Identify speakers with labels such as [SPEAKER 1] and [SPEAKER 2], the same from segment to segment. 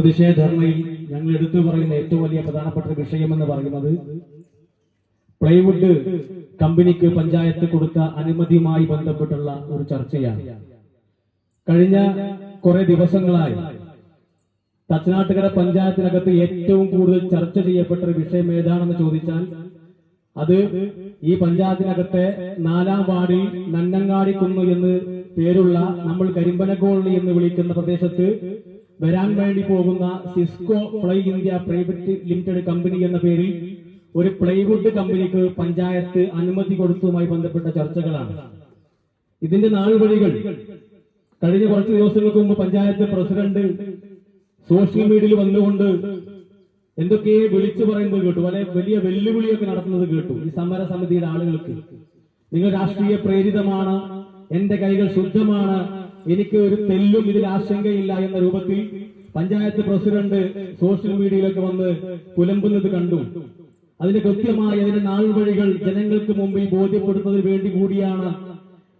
[SPEAKER 1] പ്രതിഷേധർമ്മയിൽ ഞങ്ങൾ എടുത്തു പറയുന്ന ഏറ്റവും വലിയ പ്രധാനപ്പെട്ട വിഷയമെന്ന് പറയുന്നത് പ്ലൈവുഡ് കമ്പനിക്ക് പഞ്ചായത്ത് കൊടുത്ത അനുമതിയുമായി ബന്ധപ്പെട്ടുള്ള ഒരു ചർച്ചയാണ്. കഴിഞ്ഞ കുറെ ദിവസങ്ങളായി തച്ചനാട്ടുകര പഞ്ചായത്തിനകത്ത് ഏറ്റവും കൂടുതൽ ചർച്ച ചെയ്യപ്പെട്ട ഒരു വിഷയം ഏതാണെന്ന് ചോദിച്ചാൽ അത് ഈ പഞ്ചായത്തിനകത്തെ 4-ാം വാർഡിൽ നന്നങ്ങാടിക്കുന്ന് എന്ന് പേരുള്ള നമ്മൾ കരിമ്പന കോളനി എന്ന് വിളിക്കുന്ന പ്രദേശത്ത് വരാൻ വേണ്ടി പോകുന്ന Cisco fly India private limited company എന്ന പേരിൽ ഒരു പ്ലൈവുഡ് കമ്പനിക്ക് പഞ്ചായത്ത് അനുമതി കൊടുത്തതുമായി ബന്ധപ്പെട്ട ചർച്ചകളാണ്. ഇതിന്റെ നാൾവഴികൾ കഴിഞ്ഞ കുറച്ച് ദിവസങ്ങൾക്ക് മുമ്പ് പഞ്ചായത്ത് പ്രസിഡന്റ് സോഷ്യൽ മീഡിയയിൽ വന്നുകൊണ്ട് എന്തൊക്കെയോ വിളിച്ചു പറയുന്നത് കേട്ടു. വലിയ വെല്ലുവിളിയൊക്കെ നടത്തുന്നത് കേട്ടു. ഈ സമര സമിതിയുടെ ആളുകൾക്ക് നിങ്ങൾ രാഷ്ട്രീയ പ്രേരിതമാണ്, എന്റെ കൈകൾ ശുദ്ധമാണ്, എനിക്ക് ഒരു തെല്ലും ഇതിൽ ആശങ്കയില്ല എന്ന രൂപത്തിൽ പഞ്ചായത്ത് പ്രസിഡന്റ് സോഷ്യൽ മീഡിയയിലൊക്കെ വന്ന് പുലമ്പുന്നത് കണ്ടു. അതിന് കൃത്യമായി അതിന്റെ നാൾവഴികൾ ജനങ്ങൾക്ക് മുമ്പിൽ ബോധ്യപ്പെടുത്തുന്നതിന് വേണ്ടി കൂടിയാണ്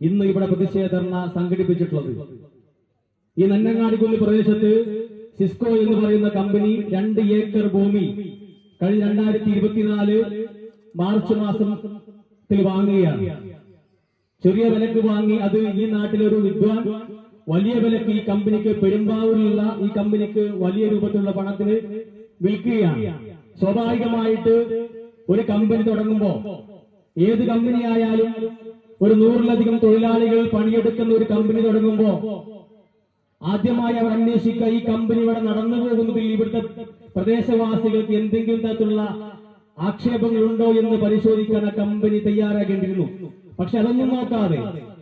[SPEAKER 1] ഇന്ന് ഇവിടെ പ്രതിഷേധർണ സംഘടിപ്പിച്ചിട്ടുള്ളത്. ഈ നന്നങ്ങാടിക്കുന്ന് പ്രദേശത്ത് സിസ്കോ എന്ന് പറയുന്ന കമ്പനി 2 ഏക്കർ ഭൂമി കഴിഞ്ഞ 2024 മാർച്ച് മാസത്തിൽ വാങ്ങുകയാണ്. ചെറിയ വിലക്ക് വാങ്ങി അത് ഈ നാട്ടിലെ ഒരു വിദ്വാൻ വലിയ വിലക്ക് ഈ കമ്പനിക്ക് പെരുമ്പാവൂരിലുള്ള ഈ കമ്പനിക്ക് വലിയ രൂപത്തിലുള്ള പണത്തിന് വിൽക്കുകയാണ്. സ്വാഭാവികമായിട്ട് ഒരു കമ്പനി തുടങ്ങുമ്പോ ഏത് കമ്പനി ആയാലും ഒരു 100-ലധികം തൊഴിലാളികൾ പണിയെടുക്കുന്ന ഒരു കമ്പനി തുടങ്ങുമ്പോ ആദ്യമായി അവർ അന്വേഷിക്കുക ഈ കമ്പനി ഇവിടെ നടന്നു പോകുന്നതിൽ ഇവിടുത്തെ പ്രദേശവാസികൾക്ക് എന്തെങ്കിലും തരത്തിലുള്ള ആക്ഷേപങ്ങളുണ്ടോ എന്ന് പരിശോധിക്കാൻ ആ കമ്പനി തയ്യാറാകേണ്ടിയിരുന്നു. പക്ഷെ അതൊന്നും നോക്കാതെ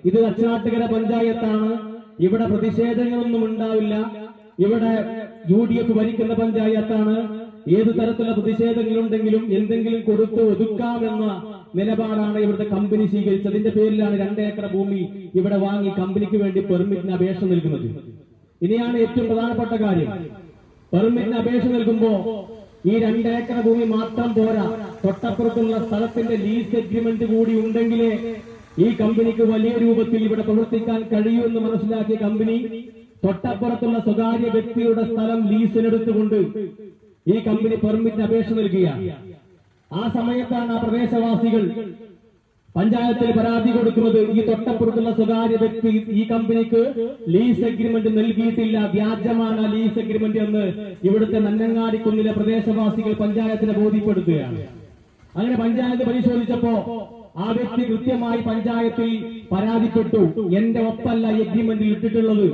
[SPEAKER 1] ഇത് തച്ചനാട്ടുകര പഞ്ചായത്താണ്, ഇവിടെ പ്രതിഷേധങ്ങളൊന്നും ഉണ്ടാവില്ല, ഇവിടെ UDF ഭരിക്കുന്ന പഞ്ചായത്താണ്, ഏതു തരത്തിലുള്ള പ്രതിഷേധങ്ങളുണ്ടെങ്കിലും എന്തെങ്കിലും കൊടുത്ത് ഒതുക്കാമെന്ന നിലപാടാണ് ഇവിടുത്തെ കമ്പനി സ്വീകരിച്ചത്. അതിന്റെ പേരിലാണ് 2 ഏക്കർ ഭൂമി ഇവിടെ വാങ്ങി കമ്പനിക്ക് വേണ്ടി പെർമിറ്റിന് അപേക്ഷ നൽകുന്നത്. ഇനിയാണ് ഏറ്റവും പ്രധാനപ്പെട്ട കാര്യം. പെർമിറ്റിന് അപേക്ഷ നൽകുമ്പോ ഈ 2 ഏക്കർ ഭൂമി മാത്രം പോരാ, തൊട്ടപ്പുറത്തുള്ള സ്ഥലത്തിന്റെ ലീസ് എഗ്രിമെന്റ് കൂടി ഉണ്ടെങ്കിലേ ഈ കമ്പനിക്ക് വലിയ രൂപത്തിൽ ഇവിടെ പ്രവർത്തിക്കാൻ കഴിയൂ എന്ന് മനസ്സിലാക്കിയ കമ്പനി തൊട്ടപ്പുറത്തുള്ള സ്വകാര്യ വ്യക്തിയുടെ സ്ഥലം ലീസിനെടുത്തുകൊണ്ട് ഈ കമ്പനി പെർമിറ്റിന് അപേക്ഷ നൽകുകയാണ്. ആ സമയത്താണ് ആ പ്രദേശവാസികൾ പഞ്ചായത്തിൽ പരാതി കൊടുക്കുന്നത്, ഈ തൊട്ടപ്പുറത്തുള്ള സ്വകാര്യ വ്യക്തി ഈ കമ്പനിക്ക് ലീസ് എഗ്രിമെന്റ് നൽകിയിട്ടില്ല, വ്യാജമാണ് ലീസ് എഗ്രിമെന്റ് എന്ന് ഇവിടുത്തെ നന്നങ്ങാടിക്കുന്നിലെ പ്രദേശവാസികൾ പഞ്ചായത്തിനെ ബോധ്യപ്പെടുത്തുകയാണ്. അങ്ങനെ പഞ്ചായത്ത് പരിശോധിച്ചപ്പോ ആ വ്യക്തി കൃത്യമായി പഞ്ചായത്തിൽ പരാതിപ്പെട്ടു, എന്റെ ഒപ്പല്ല എഗ്രിമെന്റിൽ ഇട്ടിട്ടുള്ളത്,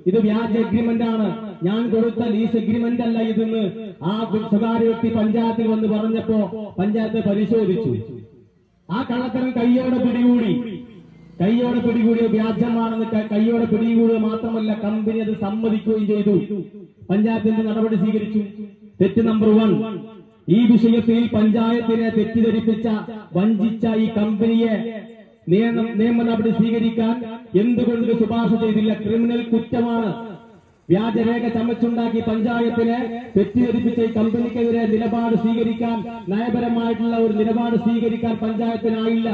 [SPEAKER 1] ഇത് വ്യാജ എഗ്രിമെന്റ് ആണ്, ഞാൻ കൊടുത്ത ലീസ് എഗ്രിമെന്റ് അല്ല ഇതെന്ന് ആ സ്വകാര്യ വ്യക്തി പഞ്ചായത്തിൽ വന്ന് പറഞ്ഞപ്പോ പഞ്ചായത്ത് പരിശോധിച്ചു. ആ കള്ളത്തരം കയ്യോടെ പിടികൂടി വ്യാജമാണെന്ന് കയ്യോടെ പിടികൂടുക മാത്രമല്ല കമ്പനി അത് സമ്മതിക്കുകയും ചെയ്തു. പഞ്ചായത്തിന്റെ നടപടി സ്വീകരിച്ചു. തെറ്റ് നമ്പർ 1, ഈ വിഷയത്തിൽ പഞ്ചായത്തിനെ തെറ്റിദ്ധരിപ്പിച്ച വഞ്ചിച്ച ഈ കമ്പനിയെ നിയമ നടപടി സ്വീകരിക്കാൻ എന്തുകൊണ്ട് ശുപാർശ ചെയ്തില്ല? ക്രിമിനൽ കുറ്റമാണ്. വ്യാജരേഖ ചമച്ചുണ്ടാക്കി പഞ്ചായത്തിനെ തെറ്റിദ്ധരിപ്പിച്ച ഈ കമ്പനിക്കെതിരെ നിലപാട് സ്വീകരിക്കാൻ, നയപരമായിട്ടുള്ള ഒരു നിലപാട് സ്വീകരിക്കാൻ പഞ്ചായത്തിനായില്ല.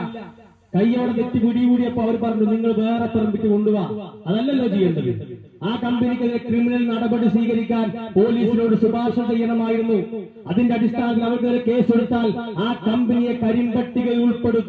[SPEAKER 1] കയ്യോടെ തെറ്റി പിടികൂടിയപ്പോ അവർ പറഞ്ഞു, നിങ്ങൾ വേറെ പെർമിറ്റ് കൊണ്ടുപോവാ. അതല്ലല്ലോ ചെയ്യേണ്ടത്. ആ കമ്പനിക്കെതിരെ ക്രിമിനൽ നടപടി സ്വീകരിക്കാൻ പോലീസിനോട് ശുപാർശ ചെയ്യണമായിരുന്നു. അതിന്റെ അടിസ്ഥാനത്തിൽ അവർക്കെതിരെ കേസെടുത്താൽ ആ കമ്പനിയെ കരിമ്പട്ടികയിൽ ഉൾപ്പെടുത്തി